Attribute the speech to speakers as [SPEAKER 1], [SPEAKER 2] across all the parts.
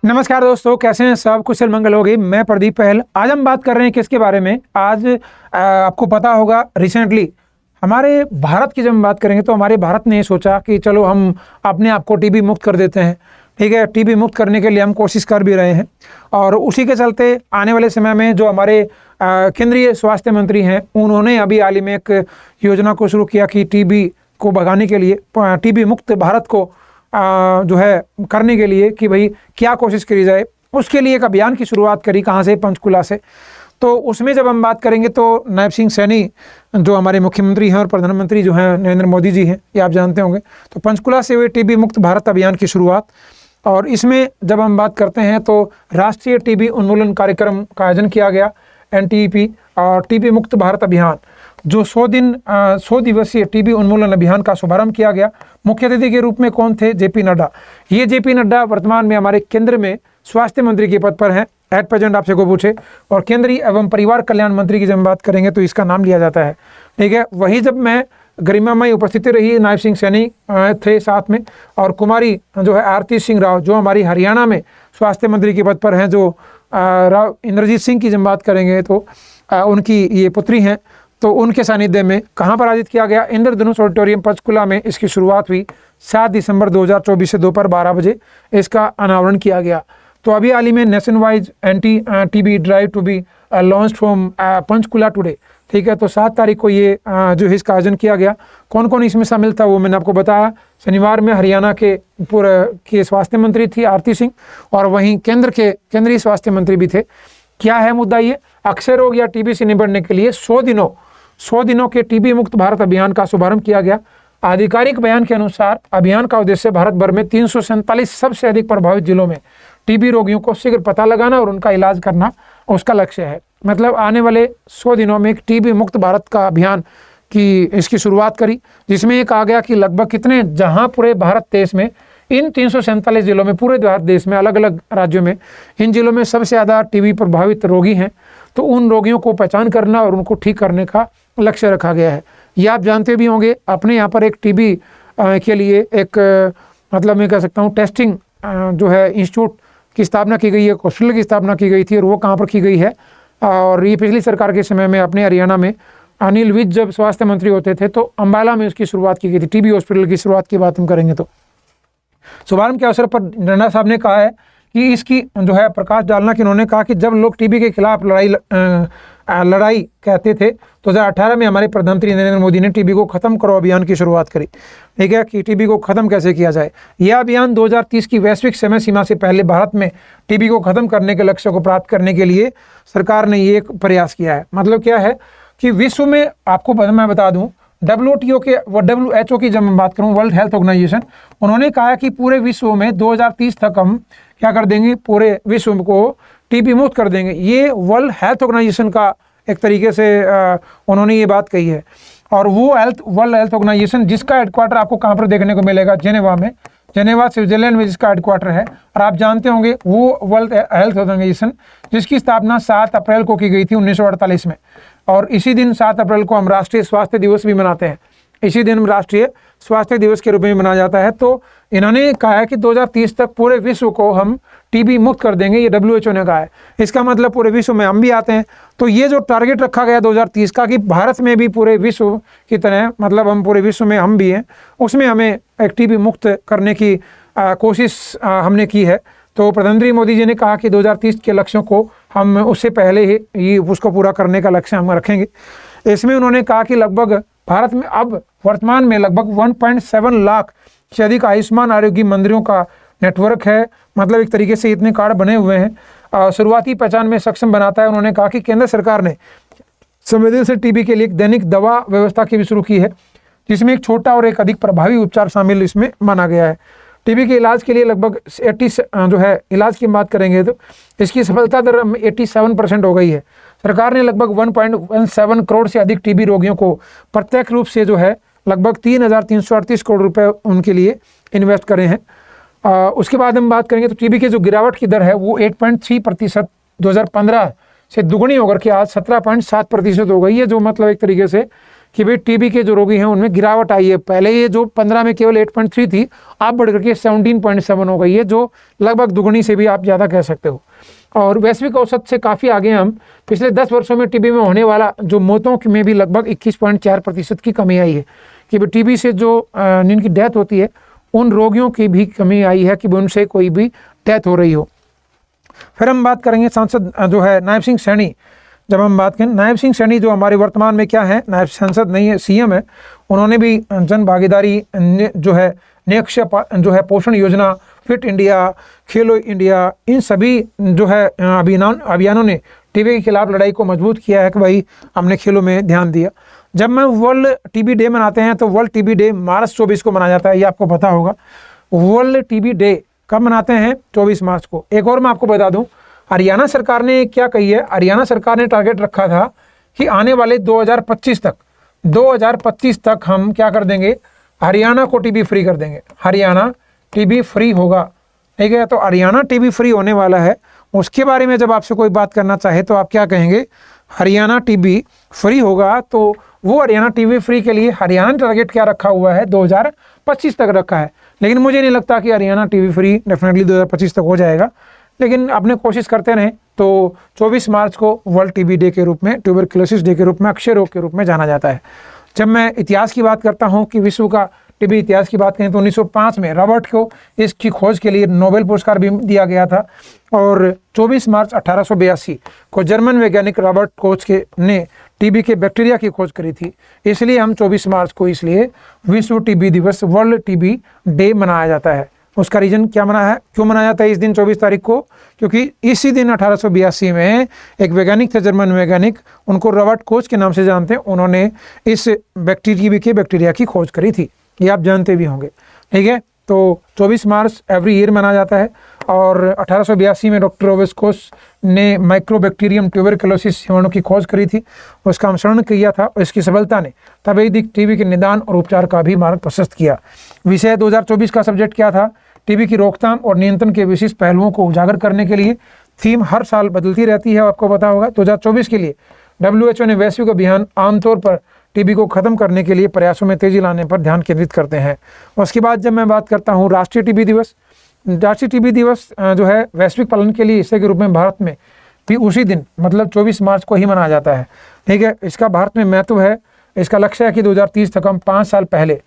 [SPEAKER 1] नमस्कार दोस्तों, कैसे हैं सब? कुशल मंगल होगी। मैं प्रदीप पहल। आज हम बात कर रहे हैं किसके बारे में? आज आपको पता होगा रिसेंटली हमारे भारत की जब हम बात करेंगे तो हमारे भारत ने सोचा कि चलो हम अपने आप को टीबी मुक्त कर देते हैं। ठीक है, टीबी मुक्त करने के लिए हम कोशिश कर भी रहे हैं और उसी के चलते आने वाले समय में जो हमारे केंद्रीय स्वास्थ्य मंत्री हैं उन्होंने अभी हाल ही में एक योजना को शुरू किया कि टीबी को भगाने के लिए, टीबी मुक्त भारत को जो है करने के लिए कि भाई क्या कोशिश करी जाए, उसके लिए एक अभियान की शुरुआत करी। कहाँ से? पंचकुला से। तो उसमें जब हम बात करेंगे तो नायब सिंह सैनी जो हमारे मुख्यमंत्री हैं और प्रधानमंत्री जो हैं नरेंद्र मोदी जी हैं, ये आप जानते होंगे। तो पंचकुला से हुए टीबी मुक्त भारत अभियान की शुरुआत, और इसमें जब हम बात करते हैं तो राष्ट्रीय टीबी उन्मूलन कार्यक्रम का आयोजन किया गया, NTP, और टीबी मुक्त भारत अभियान जो 100 दिवसीय टीबी उन्मूलन अभियान का शुभारंभ किया गया। मुख्य अतिथि के रूप में कौन थे? JP नड्डा। ये JP नड्डा वर्तमान में हमारे केंद्र में स्वास्थ्य मंत्री के पद पर हैं एट प्रेजेंट, आपसे को पूछे। और केंद्रीय एवं परिवार कल्याण मंत्री की जब बात करेंगे तो इसका नाम लिया जाता है। ठीक है, वही जब मैं गरिमामय उपस्थिति रही, नायब सिंह सैनी थे साथ में, और कुमारी जो है आरती सिंह राव जो हमारी हरियाणा में स्वास्थ्य मंत्री के पद पर हैं, जो राव इंद्रजीत सिंह की जब बात करेंगे तो उनकी ये पुत्री हैं। तो उनके सानिध्य में कहाँ पर आयोजित किया गया? इंद्रधनुष ऑडिटोरियम पंचकुला में इसकी शुरुआत हुई। 7 दिसंबर 2024 से दोपहर 12 बजे इसका अनावरण किया गया। तो अभी हाल ही में nation wise NTB drive to be launch from Panchkula today. ठीक है, तो 7 तारीख को ये जो है इसका आयोजन किया गया। कौन कौन इसमें शामिल था वो मैंने आपको बताया। शनिवार में हरियाणा के पूर्व स्वास्थ्य मंत्री थी आरती सिंह, और वहीं केंद्रीय स्वास्थ्य मंत्री भी थे। क्या है मुद्दा? ये अक्षय रोग या टीबी से निपटने के लिए 100 दिनों के टीबी मुक्त भारत अभियान का शुभारंभ किया गया। आधिकारिक बयान के अनुसार अभियान का उद्देश्य भारत भर में 347 सबसे अधिक प्रभावित जिलों में टीबी रोगियों को शीघ्र पता लगाना और उनका इलाज करना उसका लक्ष्य है। मतलब आने वाले 100 दिनों में एक टीबी मुक्त भारत का अभियान की इसकी शुरुआत करी, जिसमें ये कहा गया कि लगभग कितने, जहां पूरे भारत देश में इन 347 जिलों में, पूरे भारत देश में अलग अलग राज्यों में इन जिलों में सबसे ज़्यादा टीबी प्रभावित रोगी हैं, तो उन रोगियों को पहचान करना और उनको ठीक करने का लक्ष्य रखा गया है। ये आप जानते भी होंगे, अपने यहाँ पर एक टीबी के लिए एक मतलब मैं कह सकता हूँ टेस्टिंग जो है इंस्टीट्यूट की स्थापना की गई है, हॉस्पिटल की स्थापना की गई थी, और वो कहाँ पर की गई है? और ये पिछली सरकार के समय में अपने हरियाणा में अनिल विज जब स्वास्थ्य मंत्री होते थे तो अम्बाला में उसकी शुरुआत की गई थी। टीबी हॉस्पिटल की शुरुआत की बात हम करेंगे तो शुभारंभ के अवसर पर नड्डा साहब ने कहा है कि इसकी जो है प्रकाश डालना कि उन्होंने कहा कि जब लोग टीबी के खिलाफ लड़ाई कहते थे तो 2018 में हमारे प्रधानमंत्री नरेंद्र मोदी ने टीबी को खत्म करो अभियान की शुरुआत करी। ठीक है, कि टीबी को खत्म कैसे किया जाए। यह अभियान 2030 की वैश्विक समय सीमा से पहले भारत में टीबी को खत्म करने के लक्ष्य को प्राप्त करने के लिए सरकार ने ये एक प्रयास किया है। मतलब क्या है कि विश्व में, आपको मैं बता दूं, WHO की जब मैं बात करूं, वर्ल्ड हेल्थ ऑर्गेनाइजेशन, उन्होंने कहा कि पूरे विश्व में 2030 तक हम क्या कर देंगे, पूरे विश्व को टीबी मुक्त कर देंगे। ये वर्ल्ड हेल्थ ऑर्गेनाइजेशन का एक तरीके से उन्होंने ये बात कही है। और वो वर्ल्ड हेल्थ ऑर्गेनाइजेशन जिसका हेडक्वार्टर आपको कहाँ पर देखने को मिलेगा? जेनेवा में, जेनेवा स्विट्जरलैंड में जिसका हेडक्वार्टर है। और आप जानते होंगे वो वर्ल्ड हेल्थ ऑर्गेनाइजेशन जिसकी स्थापना 7 अप्रैल को की गई थी 1948 में, और इसी दिन 7 अप्रैल को हम राष्ट्रीय स्वास्थ्य दिवस भी मनाते हैं। इसी दिन राष्ट्रीय स्वास्थ्य दिवस के रूप में मनाया जाता है। तो इन्होंने कहा है कि 2030 तक पूरे विश्व को हम टीबी मुक्त कर देंगे, ये WHO ने कहा है। इसका मतलब पूरे विश्व में हम भी आते हैं। तो ये जो टारगेट रखा गया 2030 का कि भारत में भी पूरे विश्व की तरह, मतलब हम पूरे विश्व में हम भी हैं, उसमें हमें एक टीबी मुक्त करने की कोशिश हमने की है। तो प्रधानमंत्री मोदी जी ने कहा कि 2030 के लक्ष्यों को हम उससे पहले ही उसको पूरा करने का लक्ष्य हम रखेंगे। इसमें उन्होंने कहा कि लगभग भारत में अब वर्तमान में लगभग 1.7 लाख से अधिक आयुष्मान आरोग्य मंदिरों का नेटवर्क है। मतलब एक तरीके से इतने कार्ड बने हुए हैं, शुरुआती पहचान में सक्षम बनाता है। उन्होंने कहा कि केंद्र सरकार ने संवेदनशील टीबी के लिए एक दैनिक दवा व्यवस्था की भी शुरू की है, जिसमें एक छोटा और एक अधिक प्रभावी उपचार शामिल इसमें माना गया है। टीबी के इलाज के लिए लगभग 80 जो है इलाज की बात करेंगे तो इसकी सफलता दर 87% हो गई है। सरकार ने लगभग 1.17 करोड़ से अधिक टीबी रोगियों को प्रत्यक्ष रूप से जो है लगभग 3,338 करोड़ रुपए उनके लिए इन्वेस्ट करे हैं। उसके बाद हम बात करेंगे तो टीबी की जो गिरावट की दर है वो 8.3% 2015 से दुगनी होकर के आज 17.7% हो गई है, जो मतलब एक तरीके से कि भाई टीबी के जो रोगी हैं उनमें गिरावट आई है। पहले ये जो 15 में केवल 8.3 थी, अब बढ़ करके 17.7 हो गई है, जो लगभग दुगनी से भी आप ज़्यादा कह सकते हो। और वैश्विक औसत से काफ़ी आगे हम। पिछले 10 वर्षों में टीबी में होने वाला जो मौतों में भी लगभग 21.4% की कमी आई है, कि भाई टीबी से जो जिनकी डेथ होती है उन रोगियों की भी कमी आई है, कि उनसे कोई भी डेथ हो रही हो। फिर हम बात करेंगे सांसद जो है नायब सिंह सैनी। जब हम बात करें नायब सिंह सैनी, जो हमारे वर्तमान में क्या है, नायब सांसद नहीं है, सीएम है, उन्होंने भी जन भागीदारी जो है निक्षय जो है पोषण योजना, फिट इंडिया, खेलो इंडिया, इन सभी जो है अभियानों ने टीबी के खिलाफ लड़ाई को मजबूत किया है कि भाई हमने खेलों में ध्यान दिया। जब मैं वर्ल्ड टीबी डे मनाते हैं तो वर्ल्ड टीबी डे मार्च 24 को मनाया जाता है, ये आपको पता होगा। वर्ल्ड टीबी डे कब मनाते हैं? 24 मार्च को। एक और मैं आपको बता दूं, हरियाणा सरकार ने क्या कही है, हरियाणा सरकार ने टारगेट रखा था कि आने वाले 2025 तक हम क्या कर देंगे, हरियाणा को टीबी फ्री कर देंगे। हरियाणा टीबी फ्री होगा, ठीक है। तो हरियाणा टीबी फ्री होने वाला है। उसके बारे में जब आपसे कोई बात करना चाहे तो आप क्या कहेंगे? हरियाणा टीबी फ्री होगा। तो वो हरियाणा टीबी फ्री के लिए हरियाणा ने टारगेट क्या रखा हुआ है? 2025 तक रखा है। लेकिन मुझे नहीं लगता कि हरियाणा टीबी फ्री डेफिनेटली 2025 तक हो जाएगा, लेकिन अपने कोशिश करते रहें। तो 24 मार्च को वर्ल्ड टीबी डे के रूप में, ट्यूबरक्लोसिस डे के रूप में, अक्षय रोग के रूप में जाना जाता है। जब मैं इतिहास की बात करता हूँ कि विश्व का टीबी इतिहास की बात करें तो 1905 में रॉबर्ट को इसकी खोज के लिए नोबेल पुरस्कार भी दिया गया था। और 24 मार्च 1882 को जर्मन वैज्ञानिक रॉबर्ट कोच ने टीबी के बैक्टीरिया की खोज करी थी। इसलिए हम 24 मार्च को इसलिए विश्व टीबी दिवस, वर्ल्ड टीबी डे मनाया जाता है। उसका रीजन क्या मना है, क्यों मनाया जाता है इस दिन 24 तारीख को? क्योंकि इसी दिन 1882 में एक वैज्ञानिक थे, जर्मन वैज्ञानिक, उनको रॉबर्ट कोच के नाम से जानते हैं, उन्होंने इस बैक्टीरिया की खोज करी थी। ये आप जानते भी होंगे, ठीक है। तो 24 मार्च एवरी ईयर मनाया जाता है। और 1882 में डॉक्टर रॉबर्ट कोच ने माइक्रोबैक्टीरियम ट्यूबरक्लोसिस जीवाणु की खोज करी थी, उसका अनुसरण किया था। और इसकी सफलता ने तपेदिक टीबी के निदान और उपचार का भी मार्ग प्रशस्त किया। विषय 2024 का सब्जेक्ट क्या था? टीबी की रोकथाम और नियंत्रण के विशिष्ट पहलुओं को उजागर करने के लिए। थीम हर साल बदलती रहती है, आपको पता होगा। 2024 के लिए WHO ने वैश्विक अभियान आमतौर पर टीबी को खत्म करने के लिए प्रयासों में तेजी लाने पर ध्यान केंद्रित करते हैं। उसके बाद जब मैं बात करता हूँ राष्ट्रीय टीबी दिवस, राष्ट्रीय टीबी दिवस जो है वैश्विक पालन के लिए हिस्से के रूप में भारत में भी उसी दिन मतलब 24 मार्च को ही मनाया जाता है, ठीक है। इसका भारत में महत्व है। इसका लक्ष्य है कि 2030 तक हम 5 साल पहले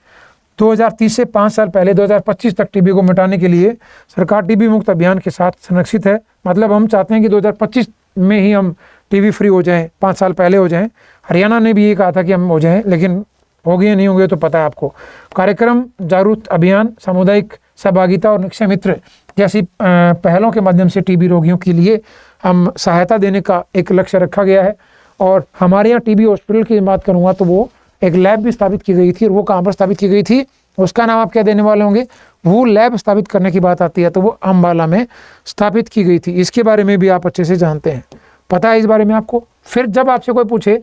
[SPEAKER 1] 2030 से 5 साल पहले 2025 तक टीबी को मिटाने के लिए सरकार टीबी मुक्त अभियान के साथ संरक्षित है। मतलब हम चाहते हैं कि 2025 में ही हम टीबी फ्री हो जाएं, 5 साल पहले हो जाएं। हरियाणा ने भी ये कहा था कि हम हो जाएं, लेकिन हो गए नहीं होंगे तो पता है आपको। कार्यक्रम, जागरूकता अभियान, सामुदायिक सहभागिता और निक्षय मित्र जैसी पहलों के माध्यम से टीबी रोगियों के लिए हम सहायता देने का एक लक्ष्य रखा गया है। और हमारे यहाँ टीबी हॉस्पिटल की बात करूँगा तो वो एक लैब भी स्थापित की गई थी। और वो कहाँ पर स्थापित की गई थी, उसका नाम आप क्या देने वाले होंगे? वो लैब स्थापित करने की बात आती है तो वो अम्बाला में स्थापित की गई थी। इसके बारे में भी आप अच्छे से जानते हैं, पता है इस बारे में आपको। फिर जब आपसे कोई पूछे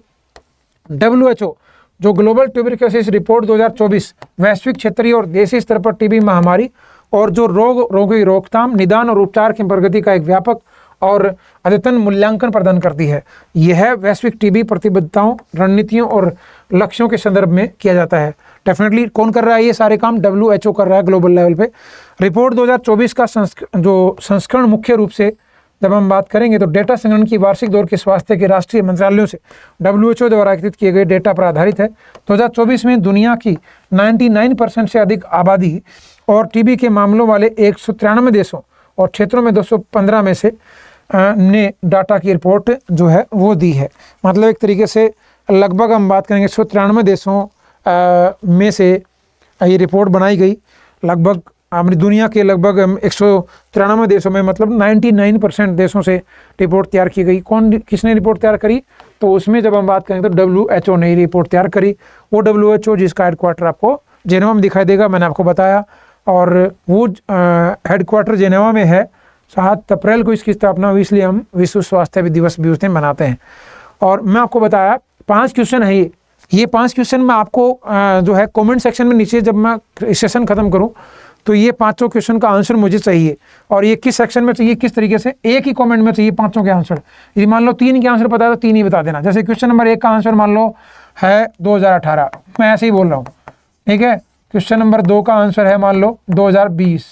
[SPEAKER 1] WHO जो ग्लोबल ट्यूबरक्लोसिस रिपोर्ट 2024 वैश्विक, क्षेत्रीय और देशी स्तर पर टीबी महामारी और जो रोगों की रोकथाम, निदान और उपचार की प्रगति का एक व्यापक और अद्यतन मूल्यांकन प्रदान करती है। यह वैश्विक टीबी प्रतिबद्धताओं, रणनीतियों और लक्ष्यों के संदर्भ में किया जाता है। डेफिनेटली कौन कर रहा है ये सारे काम? WHO कर रहा है ग्लोबल लेवल पे। रिपोर्ट 2024 का जो संस्करण मुख्य रूप से जब हम बात करेंगे तो डेटा संग्रहण की वार्षिक दौर के स्वास्थ्य के राष्ट्रीय मंत्रालयों से WHO द्वारा एकत्रित किए गए डेटा पर आधारित है। 2024 में दुनिया की 99% से अधिक आबादी और टीबी के मामलों वाले 193 देशों और क्षेत्रों में 215 में से ने डाटा की रिपोर्ट जो है वो दी है। मतलब एक तरीके से लगभग हम बात करेंगे 193 देशों में से ये रिपोर्ट बनाई गई। लगभग हमारी दुनिया के लगभग 193 देशों में मतलब 99% देशों से रिपोर्ट तैयार की गई। किसने रिपोर्ट तैयार करी? तो उसमें जब हम बात करेंगे तो WHO ने रिपोर्ट तैयार करी। वो WHO जिसका हेडक्वार्टर आपको जेनेवा में दिखाई देगा, मैंने आपको बताया। और वो हेडक्वार्टर जेनेवा में है। 7 अप्रैल को इसकी स्थापना हुई, इसलिए हम विश्व स्वास्थ्य दिवस भी उस दिन मनाते हैं। और मैं आपको बताया 5 क्वेश्चन है ये 5 क्वेश्चन मैं आपको जो है कमेंट सेक्शन में नीचे जब मैं सेशन खत्म करूं तो ये 5 क्वेश्चन का आंसर मुझे चाहिए। और ये किस सेक्शन में चाहिए, किस तरीके से? एक ही कमेंट में चाहिए 5 के आंसर। यदि मान लो 3 के आंसर पता है तो 3 ही बता देना। जैसे क्वेश्चन नंबर 1 का आंसर मान लो है 2018, मैं ऐसे ही बोल रहा हूँ, ठीक है। क्वेश्चन नंबर 2 का आंसर है मान लो 2020।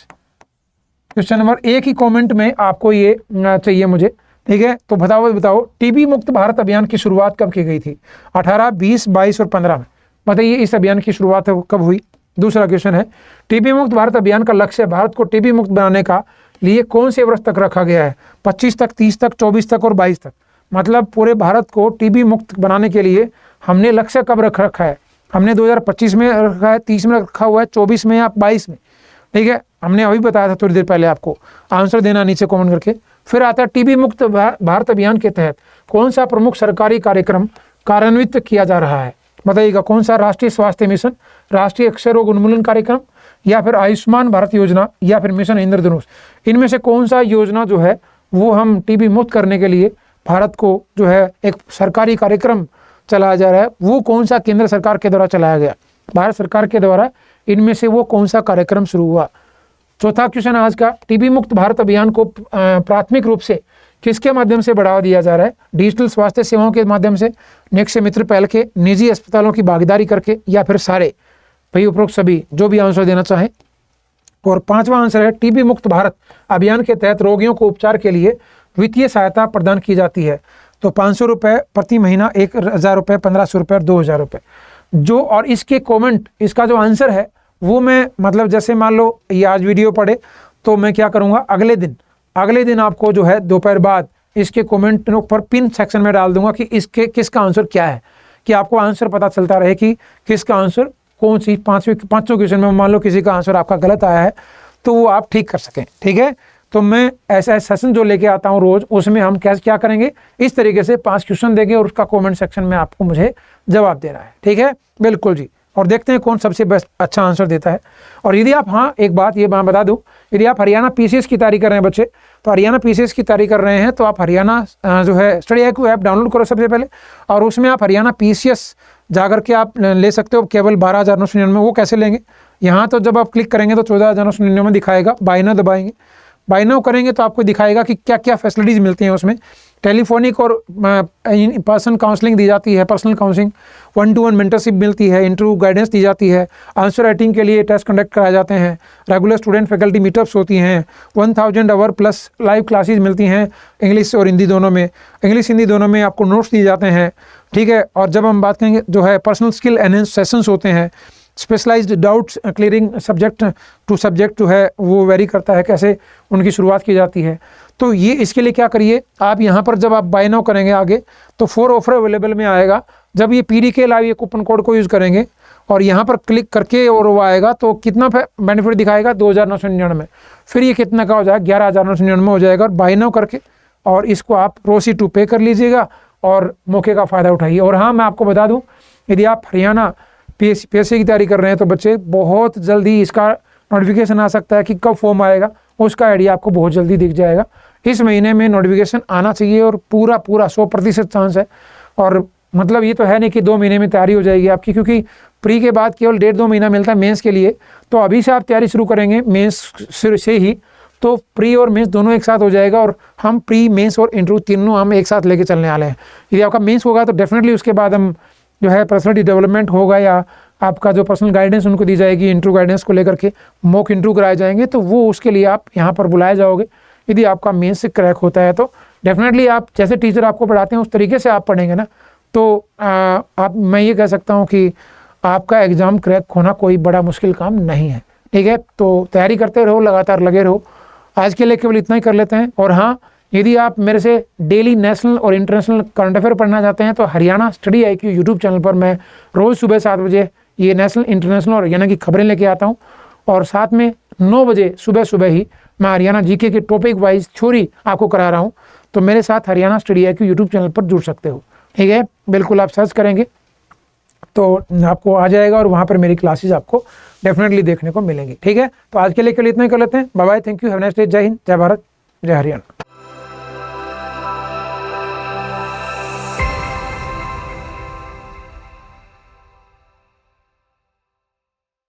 [SPEAKER 1] क्वेश्चन नंबर 1 ही कमेंट में आपको ये चाहिए मुझे, ठीक है। तो बताओ टीबी मुक्त भारत अभियान की शुरुआत कब की गई थी? 18, 20, 22 और 15 में बताइए इस अभियान की शुरुआत कब हुई। दूसरा क्वेश्चन है, टीबी मुक्त भारत अभियान का लक्ष्य भारत को टीबी मुक्त बनाने का लिए कौन से वर्ष तक रखा गया है? 25 तक, 30 तक, 24 तक और 22 तक। मतलब पूरे भारत को टीबी मुक्त बनाने के लिए हमने लक्ष्य कब रखा है? हमने 2025 में रखा है, 30 में रखा हुआ है, 24 में या 22 में, ठीक है। हमने अभी बताया था थोड़ी देर पहले आपको, आंसर देना नीचे कमेंट करके। फिर आता है टीबी मुक्त भारत अभियान के तहत कौन सा प्रमुख सरकारी कार्यक्रम कार्यान्वित किया जा रहा है? बताइएगा कौन सा? राष्ट्रीय स्वास्थ्य मिशन, राष्ट्रीय अक्षय रोग उन्मूलन कार्यक्रम, या फिर आयुष्मान भारत योजना, या फिर मिशन इंद्रधनुष। इनमें से कौन सा योजना जो है वो हम टीबी मुक्त करने के लिए भारत को जो है एक सरकारी कार्यक्रम चलाया जा रहा है, वो कौन सा केंद्र सरकार के द्वारा चलाया गया? भारत सरकार के द्वारा इनमें से वो कौन सा कार्यक्रम शुरू हुआ? चौथा क्वेश्चन आज का, टीबी मुक्त भारत अभियान को प्राथमिक रूप से किसके माध्यम से बढ़ावा दिया जा रहा है? डिजिटल स्वास्थ्य सेवाओं के माध्यम से, नेक्स्ट से मित्र पहल के, निजी अस्पतालों की भागीदारी करके, या फिर सारे? भाई उपरोक्त सभी, जो भी आंसर देना चाहें। और 5वां आंसर है, टीबी मुक्त भारत अभियान के तहत रोगियों को उपचार के लिए वित्तीय सहायता प्रदान की जाती है। तो 500 रुपये प्रति महीना, 1000 रुपये, 1500 रुपये और 2000 रुपये। जो और इसके कमेंट, इसका जो आंसर है वो मैं मतलब जैसे मान लो ये आज वीडियो पढ़े तो मैं क्या करूँगा, अगले दिन आपको जो है दोपहर बाद इसके कमेंट पर पिन सेक्शन में डाल दूंगा कि इसके किसका आंसर क्या है, कि आपको आंसर पता चलता रहे कि किसका आंसर कौन सी पाँचों क्वेश्चन में मान लो किसी का आंसर आपका गलत आया है तो वो आप ठीक कर सकें, ठीक है। तो मैं ऐसा सेशन जो लेके आता हूँ रोज, उसमें हम क्या करेंगे, इस तरीके से 5 क्वेश्चन देंगे और उसका कमेंट सेक्शन में आपको मुझे जवाब देना है, ठीक है। बिल्कुल जी, और देखते हैं कौन सबसे बेस्ट अच्छा आंसर देता है। और यदि आप, हाँ एक बात ये मैं बता दूं, यदि आप हरियाणा पीसीएस की तैयारी कर रहे हैं बच्चे, तो हरियाणा पीसीएस की तैयारी कर रहे हैं तो आप हरियाणा जो है स्टडी IQ ऐप डाउनलोड करो सबसे पहले, और उसमें आप हरियाणा पीसीएस जाकर के आप ले सकते हो केवल 12,999। वो कैसे लेंगे, यहाँ तो जब आप क्लिक करेंगे तो 14,999 दिखाएगा, बाय नाउ दबाएंगे, बाय नाउ करेंगे तो आपको दिखाएगा कि क्या क्या फैसिलिटीज़ मिलती हैं उसमें। टेलीफोनिक और पर्सन काउंसलिंग दी जाती है, पर्सनल काउंसलिंग, 1-to-1 मेंटरशिप मिलती है, इंटरव्यू गाइडेंस दी जाती है, आंसर राइटिंग के लिए टेस्ट कंडक्ट कराए जाते हैं, रेगुलर स्टूडेंट फैकल्टी मीटअप्स होती हैं, 1000 आवर प्लस लाइव क्लासेस मिलती हैं इंग्लिश और हिंदी दोनों में, इंग्लिश हिंदी दोनों में आपको नोट्स दिए जाते हैं, ठीक है। और जब हम बात करेंगे जो है पर्सनल स्किल एनहेंस सेशंस होते हैं, specialized doubts clearing subject to subject जो है वो वेरी करता है, कैसे उनकी शुरुआत की जाती है। तो ये इसके लिए क्या करिए आप, यहाँ पर जब आप बाय नाउ करेंगे आगे तो 4 ऑफर अवेलेबल में आएगा, जब ये PDK लाइव ये कूपन कोड को यूज़ करेंगे और यहाँ पर क्लिक करके और वो आएगा तो कितना बेनिफिट दिखाएगा 2,999, फिर ये कितना का हो जाएगा 11,999 हो जाएगा। और बाय नाउ करके और इसको आप प्रोसीड टू पे कर लीजिएगा और मौके का फ़ायदा उठाइए। और हाँ मैं आपको बता दूँ, यदि आप हरियाणा PSC की तैयारी कर रहे हैं तो बच्चे बहुत जल्दी इसका नोटिफिकेशन आ सकता है कि कब फॉर्म आएगा, उसका आइडिया आपको बहुत जल्दी दिख जाएगा। इस महीने में नोटिफिकेशन आना चाहिए और पूरा 100% चांस है। और मतलब ये तो है नहीं कि 2 महीने में तैयारी हो जाएगी आपकी, क्योंकि प्री के बाद केवल 1.5-2 महीना मिलता है मेंस के लिए। तो अभी से आप तैयारी शुरू करेंगे मेंस से ही तो प्री और मेंस दोनों एक साथ हो जाएगा, और हम प्री मेंस और इंटरव्यू तीनों हम एक साथ लेके चलने वाले हैं। यदि आपका मेंस होगा तो डेफिनेटली उसके बाद हम जो है पर्सनलिटी डेवलपमेंट होगा या आपका जो पर्सनल गाइडेंस उनको दी जाएगी, इंटरव्यू गाइडेंस को लेकर के मॉक इंटरव्यू कराए जाएंगे, तो वो उसके लिए आप यहाँ पर बुलाए जाओगे। यदि आपका मेंस से क्रैक होता है तो डेफिनेटली आप जैसे टीचर आपको पढ़ाते हैं उस तरीके से आप पढ़ेंगे ना, तो मैं ये कह सकता हूँ कि आपका एग्ज़ाम क्रैक होना कोई बड़ा मुश्किल काम नहीं है, ठीक है। तो तैयारी करते रहो, लगातार लगे रहो। आज के लिए केवल इतना ही कर लेते हैं। और हाँ, यदि आप मेरे से डेली नेशनल और इंटरनेशनल करंट अफेयर पढ़ना चाहते हैं तो Haryana study IQ YouTube channel पर मैं रोज़ सुबह 7 बजे ये नेशनल इंटरनेशनल और हरियाणा की खबरें लेके आता हूँ, और साथ में 9 बजे सुबह ही मैं हरियाणा GK के टॉपिक वाइज थ्योरी आपको करा रहा हूँ। तो मेरे साथ Haryana study IQ YouTube channel पर जुड़ सकते हो, ठीक है। बिल्कुल आप सर्च करेंगे तो आपको आ जाएगा और वहाँ पर मेरी क्लासेज आपको डेफिनेटली देखने को मिलेंगी, ठीक है। तो आज के लिए केवल इतना ही कर लेते हैं। Bye bye, thank you, have a nice day, जय हिंद, जय भारत, जय हरियाणा।